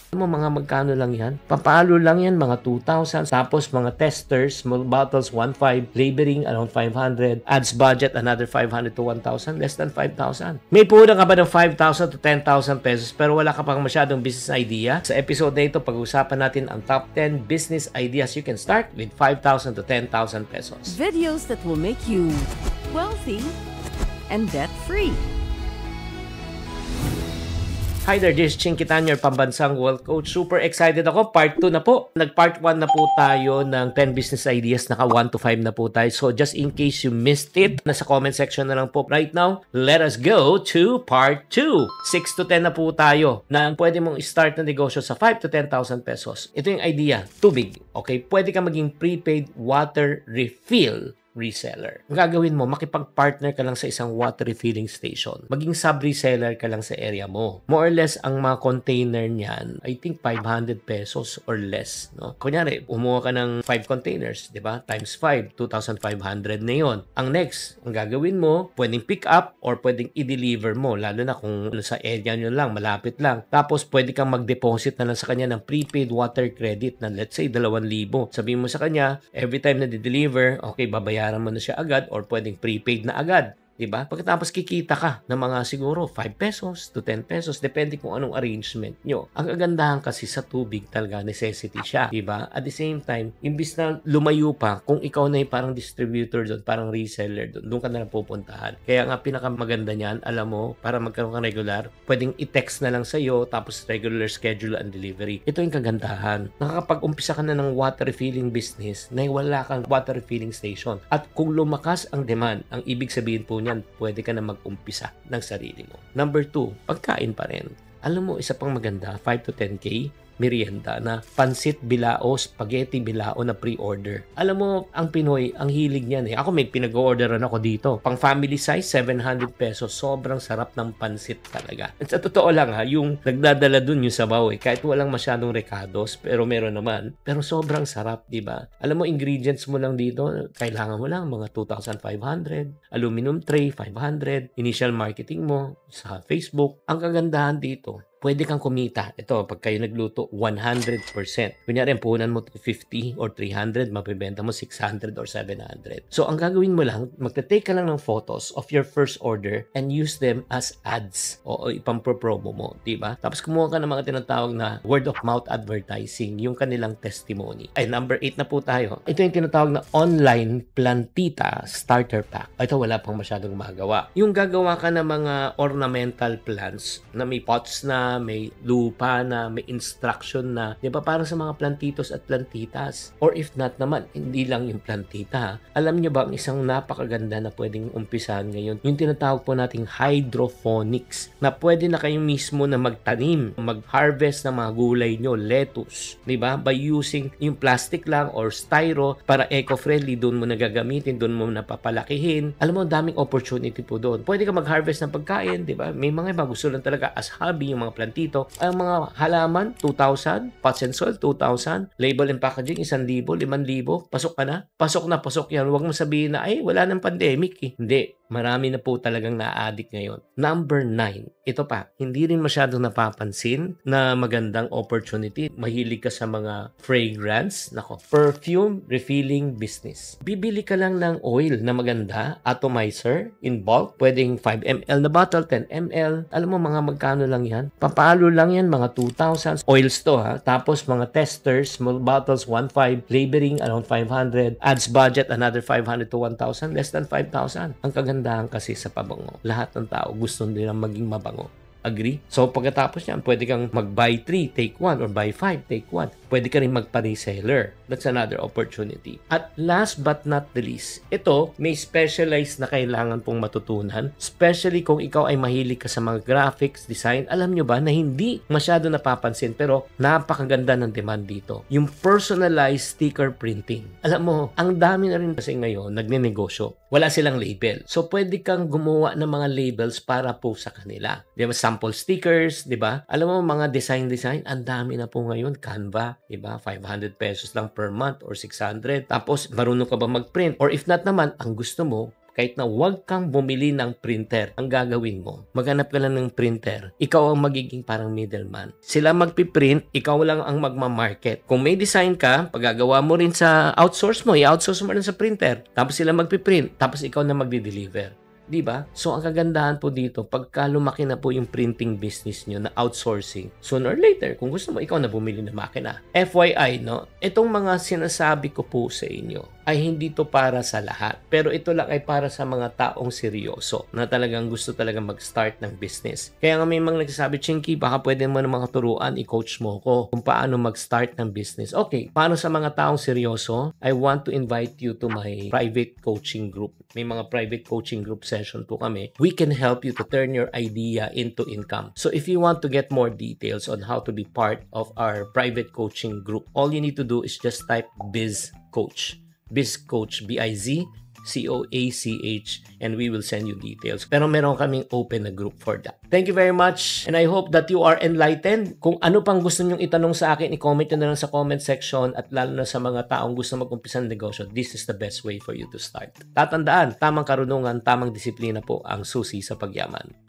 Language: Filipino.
Alam mo mga magkano lang yan? Papalo lang yan, mga 2,000. Tapos mga testers, small bottles, 1,500. Labeling, around 500. Ads budget, another 500 to 1,000. Less than 5,000. May puhunan ka ba ng 5,000 to 10,000 pesos pero wala ka pang masyadong business idea? Sa episode na ito, pag-usapan natin ang top 10 business ideas you can start with 5,000 to 10,000 pesos. Videos that will make you wealthy and debt-free. Hi there, this is Ching Kitan, your pambansang wealth coach. Super excited ako. Part 2 na po. Nag-part 1 na po tayo ng 10 business ideas. Naka 1 to 5 na po tayo. So just in case you missed it, nasa comment section na lang po. Right now, let us go to part 2. 6 to 10 na po tayo na pwede mong start na negosyo sa 5 to 10,000 pesos. Ito yung idea. Tubig. Okay? Pwede ka maging prepaid water refill reseller. Ang gagawin mo, makipag-partner ka lang sa isang water refilling station. Maging sub-reseller ka lang sa area mo. More or less, ang mga container niyan, I think 500 pesos or less. No? Kunyari, umuha ka ng 5 containers, di ba? Times 5, 2,500 na yon. Ang next, ang gagawin mo, pwedeng pick up or pwedeng i-deliver mo, lalo na kung sa area nyo lang, malapit lang. Tapos, pwede kang mag-deposit na lang sa kanya ng prepaid water credit na let's say 2,000. Sabihin mo sa kanya, every time na di-deliver, okay, babayaran mo na siya agad or pwedeng prepaid na agad. Diba? Pagkatapos kikita ka ng mga siguro 5 pesos to 10 pesos, depende kung anong arrangement nyo. Ang kagandahan kasi sa tubig talaga, necessity siya. Diba? At the same time, imbis na lumayo pa, kung ikaw na yung parang distributor doon, parang reseller doon ka na lang pupuntahan. Kaya nga pinakamaganda niyan, alam mo, para magkaroon ka regular, pwedeng i-text na lang sa'yo, tapos regular schedule and delivery. Ito yung kagandahan. Nakakapag-umpisa ka na ng water refilling business na wala kang water refilling station. At kung lumakas ang demand, ang ibig sabihin po pwede ka na mag-umpisa ng sarili mo. Number 2, pagkain pa rin. Alam mo, isa pang maganda, 5 to 10K, merienda na pansit bilao, spaghetti bilao na pre-order. Alam mo, ang Pinoy, ang hilig niyan eh. Ako may pinag-orderan ako dito. Pang family size, 700 pesos. Sobrang sarap ng pansit talaga. At sa totoo lang ha, yung nagdadala dun yung sabaw eh. Kahit walang masyadong recados, pero meron naman. Pero sobrang sarap, di ba? Alam mo, ingredients mo lang dito, kailangan mo lang mga 2,500. Aluminum tray, 500. Initial marketing mo sa Facebook. Ang kagandahan dito, pwede kang kumita. Ito, pag kayo nagluto, 100%. Kunyari, ang puhunan mo 50 or 300, mapibenta mo 600 or 700. So, ang gagawin mo lang, magta-take ka lang ng photos of your first order and use them as ads o ipampropromo mo, diba? Tapos, kumuha ka ng mga tinatawag na word of mouth advertising, yung kanilang testimony. Ay, number 8 na po tayo. Ito yung tinatawag na online plantita starter pack. Ito, wala pang masyadong magawa. Yung gagawa ka ng mga ornamental plants na may pots na, may lupa na, may instruction na, di ba, parang sa mga plantitos at plantitas. Or if not naman, hindi lang yung plantita. Alam nyo ba, ang isang napakaganda na pwedeng umpisahan ngayon, yung tinatawag po nating hydroponics, na pwede na kayo mismo na magtanim, mag-harvest ng mga gulay nyo, lettuce, di ba, by using yung plastic lang or styro para eco-friendly, doon mo nagagamitin, doon mo napapalakihin. Alam mo, daming opportunity po doon. Pwede ka mag-harvest ng pagkain, di ba? May mga iba gusto lang talaga as hobby yung mga plantito. Ang mga halaman, 2,000. Pots and soil, 2,000. Label and packaging, 1,000, 5,000. Pasok ka na? Pasok na, pasok yan. Huwag mo sabihin na, ay, wala nang pandemic eh. Hindi. Marami na po talagang na-addict ngayon. Number 9. Ito pa, hindi rin masyadong napapansin na magandang opportunity. Mahilig ka sa mga fragrance. Nako, perfume refilling business. Bibili ka lang ng oil na maganda, atomizer, in bulk. Pwedeng 5 ml na bottle, 10 ml. Alam mo, mga magkano lang yan? Papalo lang yan, mga 2,000. Oils to ha. Tapos mga testers, small bottles, 1,500. Labeling, around 500. Ads budget, another 500 to 1,000. Less than 5,000. Ang kagandahan kasi sa pabango, lahat ng tao gusto nila maging mabango. Agree? So, pagkatapos yan, pwede kang mag-buy 3, take 1, or buy 5, take 1. Pwede ka rin magpa-reseller. That's another opportunity. At last but not the least, ito, may specialized na kailangan pong matutunan. Especially kung ikaw ay mahilig ka sa mga graphics, design. Alam nyo ba na hindi masyado napapansin pero napakaganda ng demand dito. Yung personalized sticker printing. Alam mo, ang dami na rin kasi ngayon nagnenegosyo. Wala silang label. So, pwede kang gumawa ng mga labels para po sa kanila. Di ba? Sample stickers, di ba? Alam mo, mga design, ang dami na po ngayon. Canva, di ba? 500 pesos lang per month or 600. Tapos, marunong ka ba mag-print? Or if not naman, ang gusto mo, kahit na huwag kang bumili ng printer, ang gagawin mo, maghanap ka lang ng printer. Ikaw ang magiging parang middleman. Sila magpiprint, ikaw lang ang magmamarket. Kung may design ka, pagagawa mo rin sa outsource mo, i-outsource mo rin sa printer. Tapos sila magpiprint, tapos ikaw na magdi-deliver. Diba? So, ang kagandahan po dito, pagka lumaki na po yung printing business nyo na outsourcing, sooner or later, kung gusto mo, ikaw na bumili ng makina. FYI, no? Itong mga sinasabi ko po sa inyo ay hindi to para sa lahat. Pero ito lang ay para sa mga taong seryoso na talagang gusto talagang mag-start ng business. Kaya nga may mga nagsasabi, Chinky, baka pwede mo ng mga turuan, i-coach mo ko kung paano mag-start ng business. Okay, paano sa mga taong seryoso? I want to invite you to my private coaching group. May mga private coaching group session po kami. We can help you to turn your idea into income. So if you want to get more details on how to be part of our private coaching group, all you need to do is just type Biz Coach. Biz Coach, BIZCOACH, and we will send you details. Pero meron kaming open na group for that. Thank you very much, and I hope that you are enlightened. Kung ano pang gusto nyong itanong sa akin, i-comment nyo na lang sa comment section, at lalo na sa mga taong gusto mag-umpisa ng negosyo, this is the best way for you to start. Tatandaan, tamang karunungan, tamang disiplina po ang susi sa pagyaman.